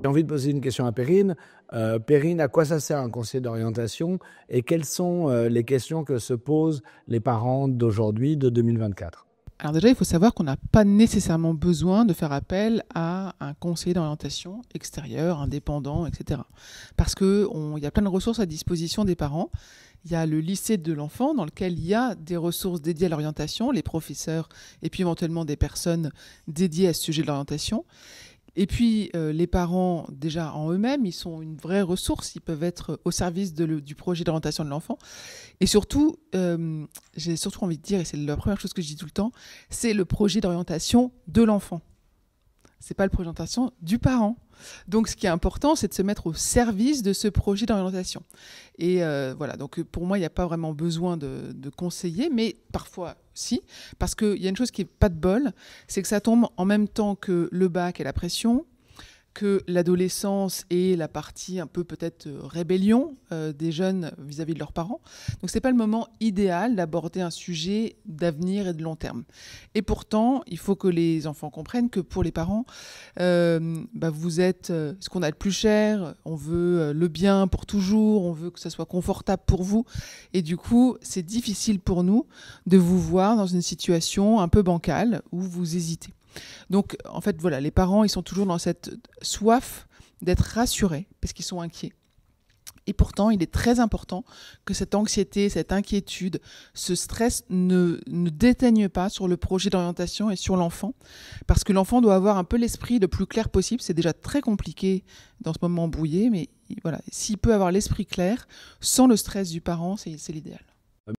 J'ai envie de poser une question à Perrine. Perrine, à quoi ça sert un conseiller d'orientation et quelles sont les questions que se posent les parents d'aujourd'hui, de 2024? Alors déjà, il faut savoir qu'on n'a pas nécessairement besoin de faire appel à un conseiller d'orientation extérieur, indépendant, etc. Parce qu'il y a plein de ressources à disposition des parents. Il y a le lycée de l'enfant dans lequel il y a des ressources dédiées à l'orientation, les professeurs et puis éventuellement des personnes dédiées à ce sujet de l'orientation. Et puis, les parents, déjà en eux-mêmes, ils sont une vraie ressource. Ils peuvent être au service du projet d'orientation de l'enfant. Et surtout, j'ai surtout envie de dire, et c'est la première chose que je dis tout le temps, c'est le projet d'orientation de l'enfant. C'est pas le projet d'orientation du parent. Donc, ce qui est important, c'est de se mettre au service de ce projet d'orientation. Et voilà, donc pour moi, il n'y a pas vraiment besoin de conseiller, mais parfois, si, parce qu'il y a une chose qui n'est pas de bol, c'est que ça tombe en même temps que le bac et la pression, que l'adolescence et la partie un peu peut-être rébellion des jeunes vis-à-vis de leurs parents. Donc c'est pas le moment idéal d'aborder un sujet d'avenir et de long terme. Et pourtant, il faut que les enfants comprennent que pour les parents, vous êtes ce qu'on a de plus cher, on veut le bien pour toujours, on veut que ça soit confortable pour vous. Et du coup, c'est difficile pour nous de vous voir dans une situation un peu bancale où vous hésitez. Donc, en fait, voilà, les parents, ils sont toujours dans cette soif d'être rassurés parce qu'ils sont inquiets. Et pourtant, il est très important que cette anxiété, cette inquiétude, ce stress ne déteigne pas sur le projet d'orientation et sur l'enfant, parce que l'enfant doit avoir un peu l'esprit le plus clair possible. C'est déjà très compliqué dans ce moment brouillé, mais voilà, s'il peut avoir l'esprit clair, sans le stress du parent, c'est l'idéal.